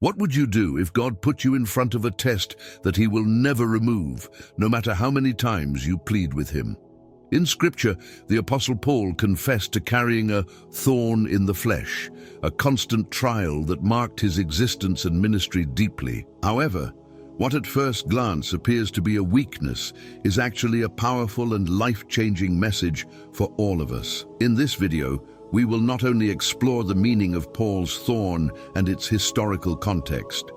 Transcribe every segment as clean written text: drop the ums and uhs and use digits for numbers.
What would you do if God put you in front of a test that he will never remove, no matter how many times you plead with him? In Scripture, the Apostle Paul confessed to carrying a thorn in the flesh, a constant trial that marked his existence and ministry deeply. However, what at first glance appears to be a weakness is actually a powerful and life-changing message for all of us. In this video, we will not only explore the meaning of Paul's thorn and its historical context,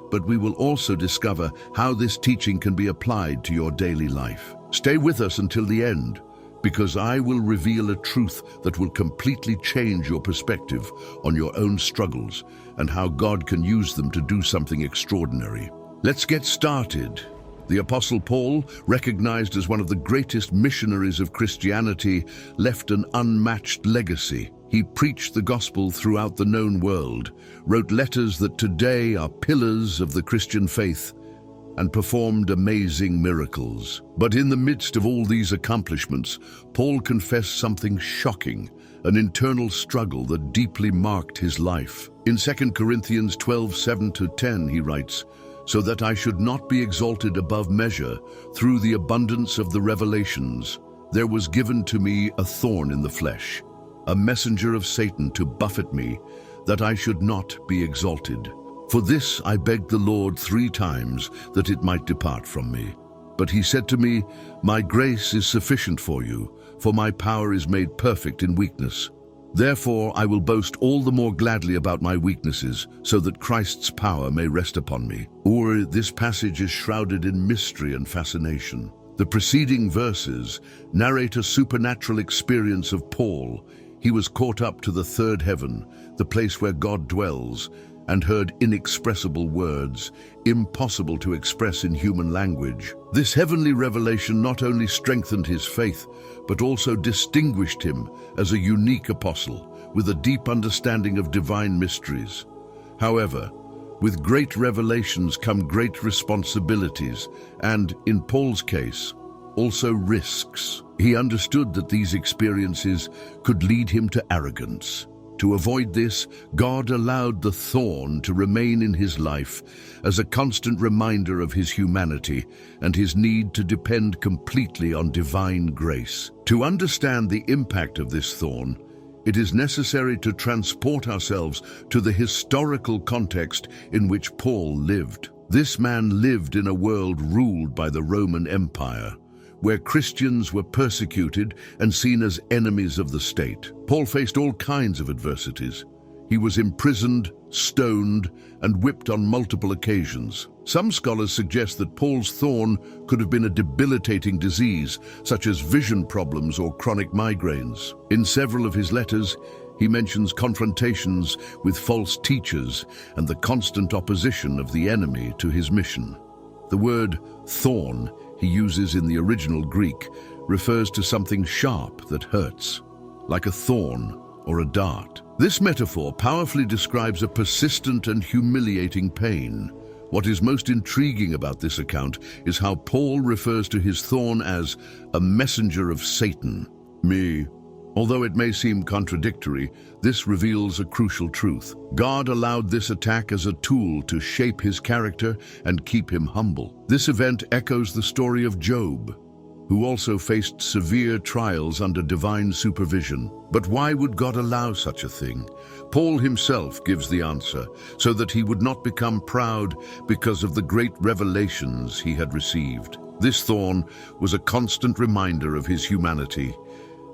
but we will also discover how this teaching can be applied to your daily life. Stay with us until the end, because I will reveal a truth that will completely change your perspective on your own struggles and how God can use them to do something extraordinary. Let's get started. The Apostle Paul, recognized as one of the greatest missionaries of Christianity, left an unmatched legacy. He preached the gospel throughout the known world, wrote letters that today are pillars of the Christian faith, and performed amazing miracles. But in the midst of all these accomplishments, Paul confessed something shocking, an internal struggle that deeply marked his life. In 2 Corinthians 12:7-10, he writes, "So that I should not be exalted above measure through the abundance of the revelations, there was given to me a thorn in the flesh, a messenger of Satan to buffet me, that I should not be exalted. For this I begged the Lord 3 times, that it might depart from me. But he said to me, My grace is sufficient for you, for my power is made perfect in weakness. Therefore I will boast all the more gladly about my weaknesses, so that Christ's power may rest upon me." Or this passage is shrouded in mystery and fascination. The preceding verses narrate a supernatural experience of Paul. He was caught up to the 3rd heaven, the place where God dwells, and heard inexpressible words, impossible to express in human language. This heavenly revelation not only strengthened his faith, but also distinguished him as a unique apostle, with a deep understanding of divine mysteries. However, with great revelations come great responsibilities, and, in Paul's case, also risks. He understood that these experiences could lead him to arrogance. To avoid this, God allowed the thorn to remain in his life as a constant reminder of his humanity and his need to depend completely on divine grace. To understand the impact of this thorn, it is necessary to transport ourselves to the historical context in which Paul lived. This man lived in a world ruled by the Roman Empire, where Christians were persecuted and seen as enemies of the state. Paul faced all kinds of adversities. He was imprisoned, stoned, and whipped on multiple occasions. Some scholars suggest that Paul's thorn could have been a debilitating disease, such as vision problems or chronic migraines. In several of his letters, he mentions confrontations with false teachers and the constant opposition of the enemy to his mission. The word thorn he uses in the original Greek refers to something sharp that hurts, like a thorn or a dart. This metaphor powerfully describes a persistent and humiliating pain. What is most intriguing about this account is how Paul refers to his thorn as a messenger of Satan. Although it may seem contradictory, this reveals a crucial truth. God allowed this attack as a tool to shape his character and keep him humble. This event echoes the story of Job, who also faced severe trials under divine supervision. But why would God allow such a thing? Paul himself gives the answer, so that he would not become proud because of the great revelations he had received. This thorn was a constant reminder of his humanity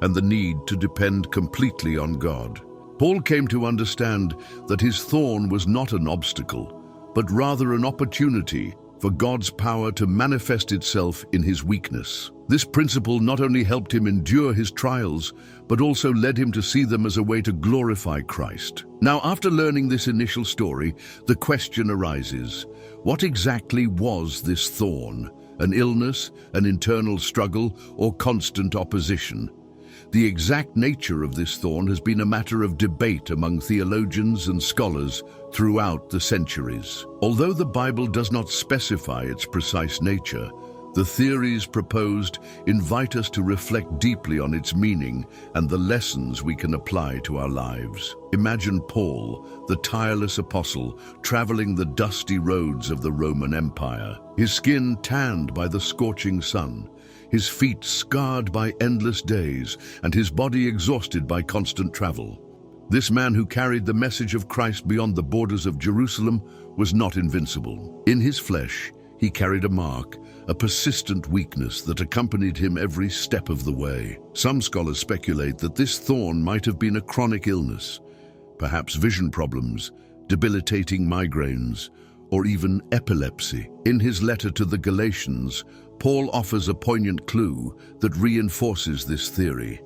and the need to depend completely on God. Paul came to understand that his thorn was not an obstacle, but rather an opportunity for God's power to manifest itself in his weakness. This principle not only helped him endure his trials, but also led him to see them as a way to glorify Christ. Now, after learning this initial story, the question arises, what exactly was this thorn? An illness, an internal struggle, or constant opposition? The exact nature of this thorn has been a matter of debate among theologians and scholars throughout the centuries. Although the Bible does not specify its precise nature, The theories proposed invite us to reflect deeply on its meaning and the lessons we can apply to our lives. Imagine Paul, the tireless apostle, traveling the dusty roads of the Roman Empire, his skin tanned by the scorching sun, his feet scarred by endless days, and his body exhausted by constant travel. This man who carried the message of Christ beyond the borders of Jerusalem was not invincible. In his flesh, he carried a mark, a persistent weakness that accompanied him every step of the way. Some scholars speculate that this thorn might have been a chronic illness, perhaps vision problems, debilitating migraines, or even epilepsy. In his letter to the Galatians, Paul offers a poignant clue that reinforces this theory.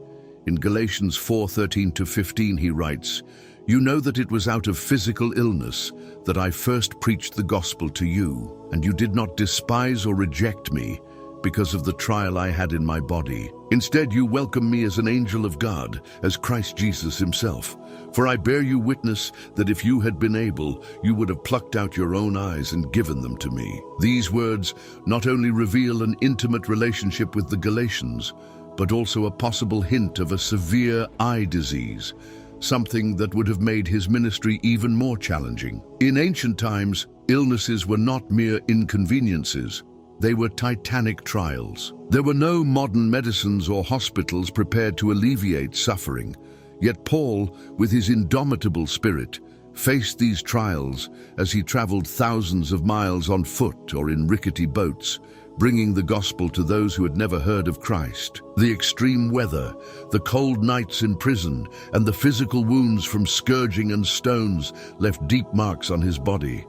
In Galatians 4:13-15 he writes, "You know that it was out of physical illness that I first preached the gospel to you, and you did not despise or reject me because of the trial I had in my body. Instead, you welcomed me as an angel of God, as Christ Jesus himself. For I bear you witness that if you had been able, you would have plucked out your own eyes and given them to me." These words not only reveal an intimate relationship with the Galatians, but also a possible hint of a severe eye disease, something that would have made his ministry even more challenging. In ancient times, illnesses were not mere inconveniences. They were titanic trials. There were no modern medicines or hospitals prepared to alleviate suffering. Yet Paul, with his indomitable spirit, faced these trials as he traveled thousands of miles on foot or in rickety boats, bringing the gospel to those who had never heard of Christ. The extreme weather, the cold nights in prison, and the physical wounds from scourging and stones left deep marks on his body.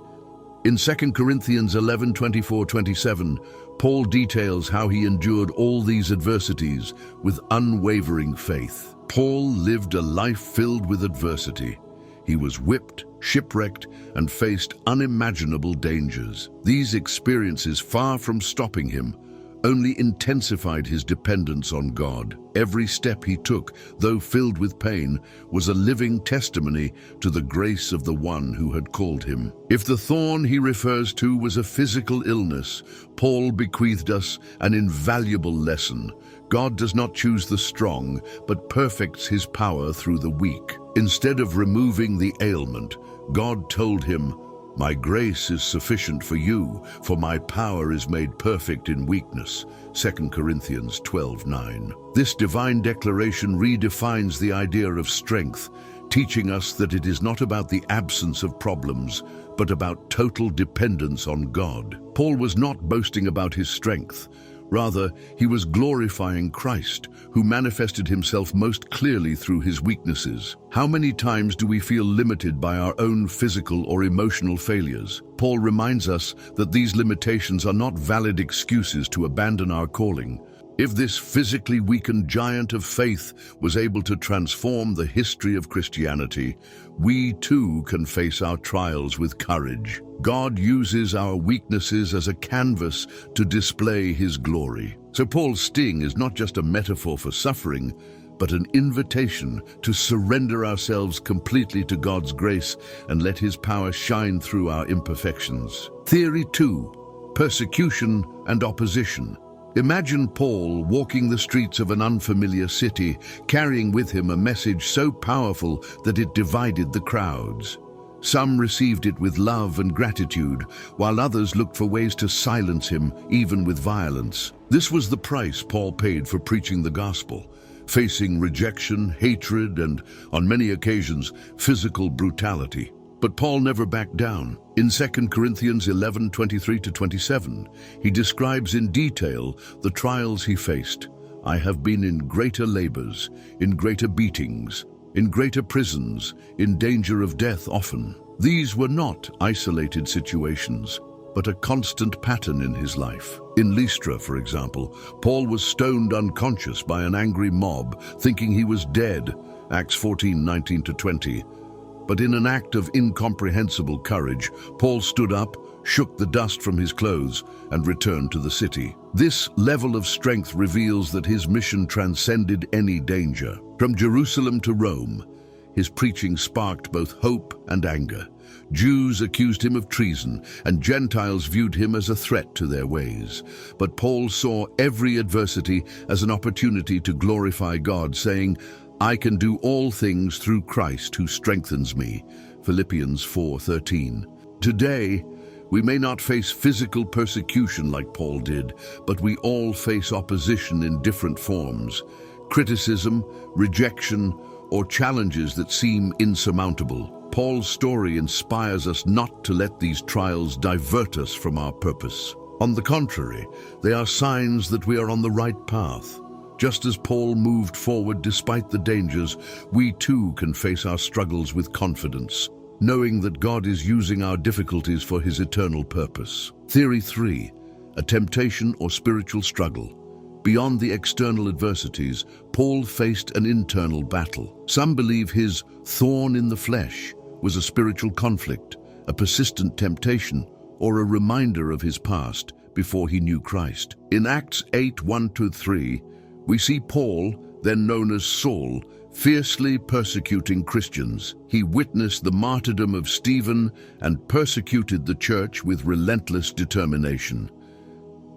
In 2 Corinthians 11:24-27, Paul details how he endured all these adversities with unwavering faith. Paul lived a life filled with adversity. He was whipped, shipwrecked, and faced unimaginable dangers. These experiences, far from stopping him, only intensified his dependence on God. Every step he took, though filled with pain, was a living testimony to the grace of the one who had called him. If the thorn he refers to was a physical illness, Paul bequeathed us an invaluable lesson. God does not choose the strong, but perfects his power through the weak. Instead of removing the ailment, God told him, "My grace is sufficient for you, for my power is made perfect in weakness." 2 Corinthians 12:9. This divine declaration redefines the idea of strength, teaching us that it is not about the absence of problems, but about total dependence on God. Paul was not boasting about his strength. Rather, he was glorifying Christ, who manifested himself most clearly through his weaknesses. How many times do we feel limited by our own physical or emotional failures? Paul reminds us that these limitations are not valid excuses to abandon our calling. If this physically weakened giant of faith was able to transform the history of Christianity, we too can face our trials with courage. God uses our weaknesses as a canvas to display his glory. So Paul's sting is not just a metaphor for suffering, but an invitation to surrender ourselves completely to God's grace and let his power shine through our imperfections. Theory 2: Persecution and opposition. Imagine Paul walking the streets of an unfamiliar city, carrying with him a message so powerful that it divided the crowds. Some received it with love and gratitude, while others looked for ways to silence him, even with violence. This was the price Paul paid for preaching the gospel, facing rejection, hatred, and, on many occasions, physical brutality. But Paul never backed down. In 2 Corinthians 11:23-27, he describes in detail the trials he faced. "I have been in greater labors, in greater beatings, in greater prisons, in danger of death often." These were not isolated situations, but a constant pattern in his life. In Lystra, for example, Paul was stoned unconscious by an angry mob, thinking he was dead, Acts 14:19-20. But in an act of incomprehensible courage, Paul stood up, shook the dust from his clothes, and returned to the city. This level of strength reveals that his mission transcended any danger. From Jerusalem to Rome, his preaching sparked both hope and anger. Jews accused him of treason, and Gentiles viewed him as a threat to their ways. But Paul saw every adversity as an opportunity to glorify God, saying, "I can do all things through Christ who strengthens me." Philippians 4:13. Today, we may not face physical persecution like Paul did, but we all face opposition in different forms. Criticism, rejection, or challenges that seem insurmountable. Paul's story inspires us not to let these trials divert us from our purpose. On the contrary, they are signs that we are on the right path. Just as Paul moved forward despite the dangers, we too can face our struggles with confidence, knowing that God is using our difficulties for his eternal purpose. Theory 3. A temptation or spiritual struggle. Beyond the external adversities, Paul faced an internal battle. Some believe his thorn in the flesh was a spiritual conflict, a persistent temptation, or a reminder of his past before he knew Christ. In Acts 8:1-3, we see Paul, then known as Saul, fiercely persecuting Christians. He witnessed the martyrdom of Stephen and persecuted the church with relentless determination.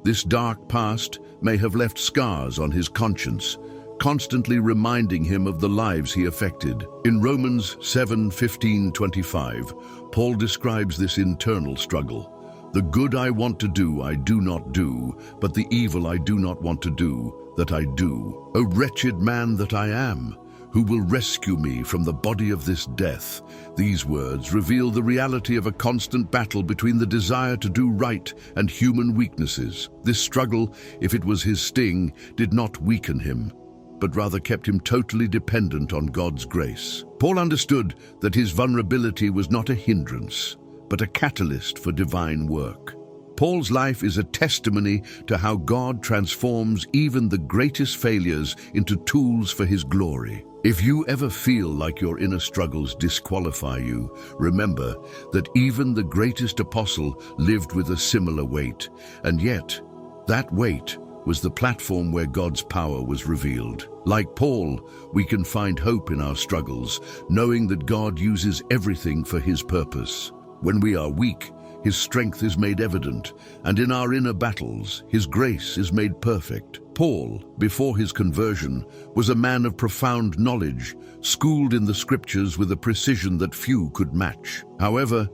This dark past may have left scars on his conscience, constantly reminding him of the lives he affected. In Romans 7:15-25, Paul describes this internal struggle. "The good I want to do, I do not do, but the evil I do not want to do, that I do. O wretched man that I am, who will rescue me from the body of this death?" These words reveal the reality of a constant battle between the desire to do right and human weaknesses. This struggle, if it was his sting, did not weaken him, but rather kept him totally dependent on God's grace. Paul understood that his vulnerability was not a hindrance, but a catalyst for divine work. Paul's life is a testimony to how God transforms even the greatest failures into tools for his glory. If you ever feel like your inner struggles disqualify you, remember that even the greatest apostle lived with a similar weight, and yet that weight was the platform where God's power was revealed. Like Paul, we can find hope in our struggles, knowing that God uses everything for his purpose. When we are weak, his strength is made evident, and in our inner battles, his grace is made perfect. Paul, before his conversion, was a man of profound knowledge, schooled in the scriptures with a precision that few could match. However,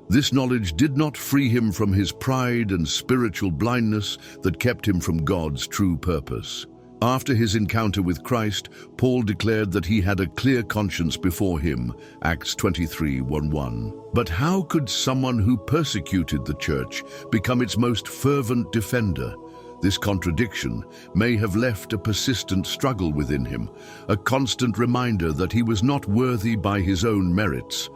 this knowledge did not free him from his pride and spiritual blindness that kept him from God's true purpose. After his encounter with Christ, Paul declared that he had a clear conscience before him, Acts 23:1-1. But how could someone who persecuted the church become its most fervent defender? This contradiction may have left a persistent struggle within him, a constant reminder that he was not worthy by his own merits,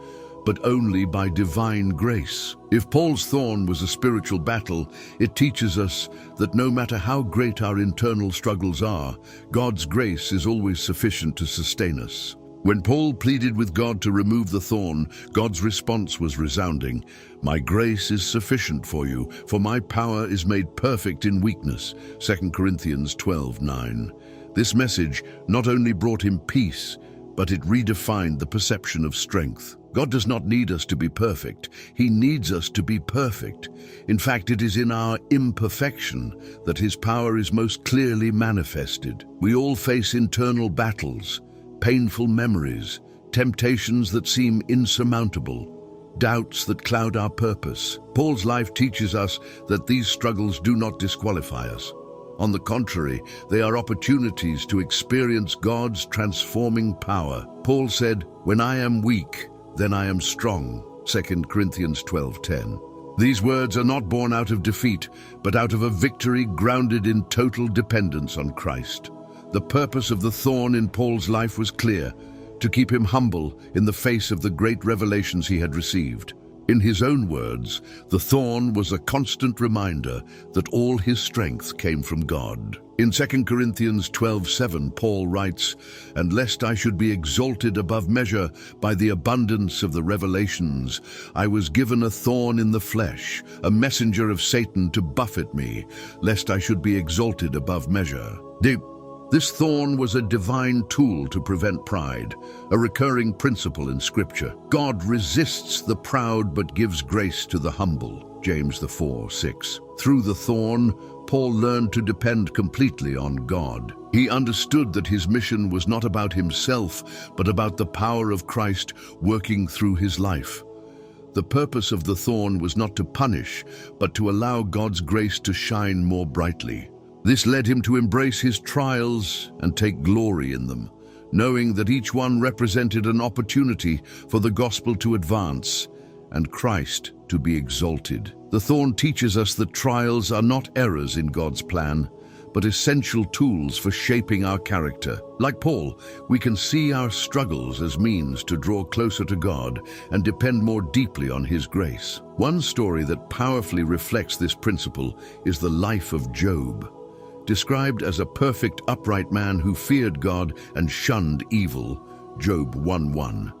but only by divine grace. If Paul's thorn was a spiritual battle, it teaches us that no matter how great our internal struggles are, God's grace is always sufficient to sustain us. When Paul pleaded with God to remove the thorn, God's response was resounding. "My grace is sufficient for you, for my power is made perfect in weakness." 2 Corinthians 12:9. This message not only brought him peace, but it redefined the perception of strength. God does not need us to be perfect. He needs us to be perfect. In fact, it is in our imperfection that his power is most clearly manifested. We all face internal battles, painful memories, temptations that seem insurmountable, doubts that cloud our purpose. Paul's life teaches us that these struggles do not disqualify us. On the contrary, they are opportunities to experience God's transforming power. Paul said, "When I am weak, then I am strong." 2 Corinthians 12:10. These words are not born out of defeat, but out of a victory grounded in total dependence on Christ. The purpose of the thorn in Paul's life was clear: to keep him humble in the face of the great revelations he had received. In his own words, the thorn was a constant reminder that all his strength came from God. In 2 Corinthians 12:7, Paul writes, "And lest I should be exalted above measure by the abundance of the revelations, I was given a thorn in the flesh, a messenger of Satan to buffet me, lest I should be exalted above measure." This thorn was a divine tool to prevent pride, a recurring principle in Scripture. God resists the proud but gives grace to the humble, James 4:6. Through the thorn, Paul learned to depend completely on God. He understood that his mission was not about himself, but about the power of Christ working through his life. The purpose of the thorn was not to punish, but to allow God's grace to shine more brightly. This led him to embrace his trials and take glory in them, knowing that each one represented an opportunity for the gospel to advance and Christ to be exalted. The thorn teaches us that trials are not errors in God's plan, but essential tools for shaping our character. Like Paul, we can see our struggles as means to draw closer to God and depend more deeply on His grace. One story that powerfully reflects this principle is the life of Job. Described as a perfect, upright man who feared God and shunned evil, Job 1:1.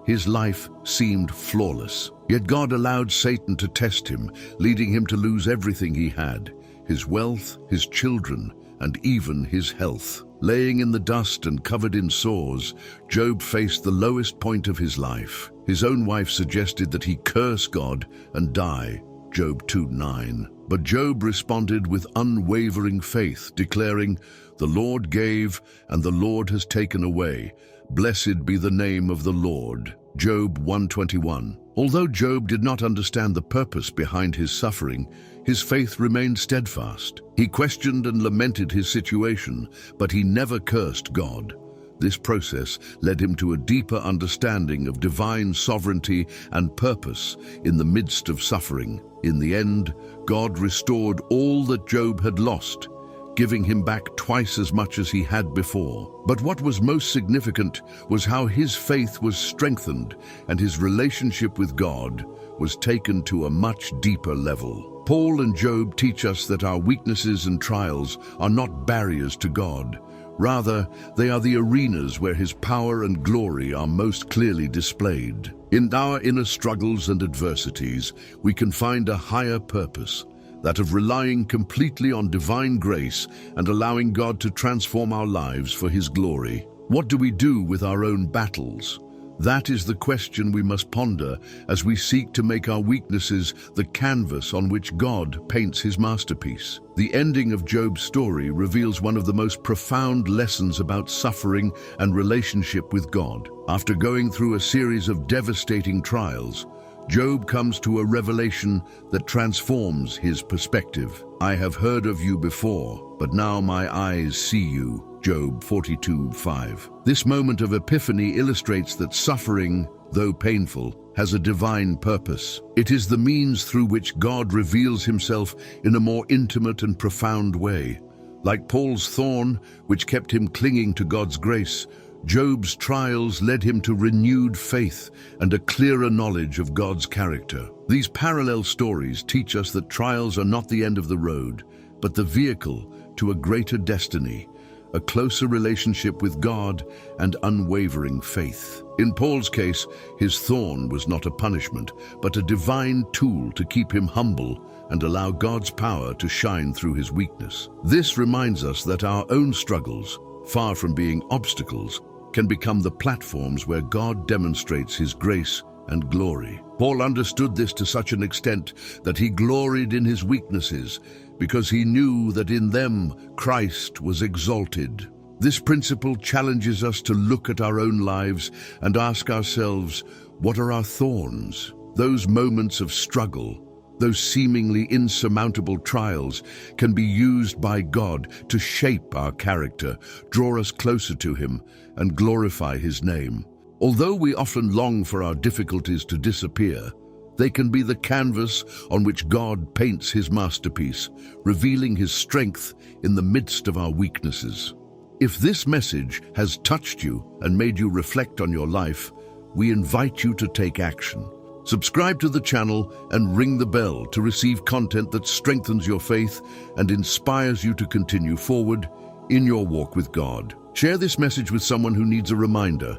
His life seemed flawless, yet God allowed Satan to test him, leading him to lose everything he had: his wealth, his children, and even his health. Laying in the dust and covered in sores, Job faced the lowest point of his life. His own wife suggested that he curse God and die, Job 2:9. But Job responded with unwavering faith, declaring, "The Lord gave, and the Lord has taken away. Blessed be the name of the Lord." Job 1:21. Although Job did not understand the purpose behind his suffering, his faith remained steadfast. He questioned and lamented his situation, but he never cursed God. This process led him to a deeper understanding of divine sovereignty and purpose in the midst of suffering. In the end, God restored all that Job had lost, giving him back twice as much as he had before. But what was most significant was how his faith was strengthened and his relationship with God was taken to a much deeper level. Paul and Job teach us that our weaknesses and trials are not barriers to God. Rather, they are the arenas where His power and glory are most clearly displayed. In our inner struggles and adversities, we can find a higher purpose, that of relying completely on divine grace and allowing God to transform our lives for His glory. What do we do with our own battles? That is the question we must ponder as we seek to make our weaknesses the canvas on which God paints His masterpiece. The ending of Job's story reveals one of the most profound lessons about suffering and relationship with God. After going through a series of devastating trials, Job comes to a revelation that transforms his perspective. "I have heard of you before, but now my eyes see you." Job 42:5. This moment of epiphany illustrates that suffering, though painful, has a divine purpose. It is the means through which God reveals Himself in a more intimate and profound way. Like Paul's thorn, which kept him clinging to God's grace, Job's trials led him to renewed faith and a clearer knowledge of God's character. These parallel stories teach us that trials are not the end of the road, but the vehicle to a greater destiny, a closer relationship with God, and unwavering faith. In Paul's case, his thorn was not a punishment, but a divine tool to keep him humble and allow God's power to shine through his weakness. This reminds us that our own struggles, far from being obstacles, can become the platforms where God demonstrates His grace and glory. Paul understood this to such an extent that he gloried in his weaknesses, because he knew that in them Christ was exalted. This principle challenges us to look at our own lives and ask ourselves, what are our thorns? Those moments of struggle, those seemingly insurmountable trials, can be used by God to shape our character, draw us closer to Him, and glorify His name. Although we often long for our difficulties to disappear, they can be the canvas on which God paints His masterpiece, revealing His strength in the midst of our weaknesses. If this message has touched you and made you reflect on your life, we invite you to take action. Subscribe to the channel and ring the bell to receive content that strengthens your faith and inspires you to continue forward in your walk with God. Share this message with someone who needs a reminder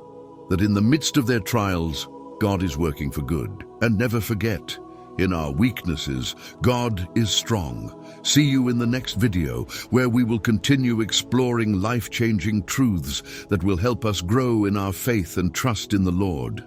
that in the midst of their trials, God is working for good. And never forget, In our weaknesses, God is strong. See you in the next video, where we will continue exploring life-changing truths that will help us grow in our faith and trust in the Lord.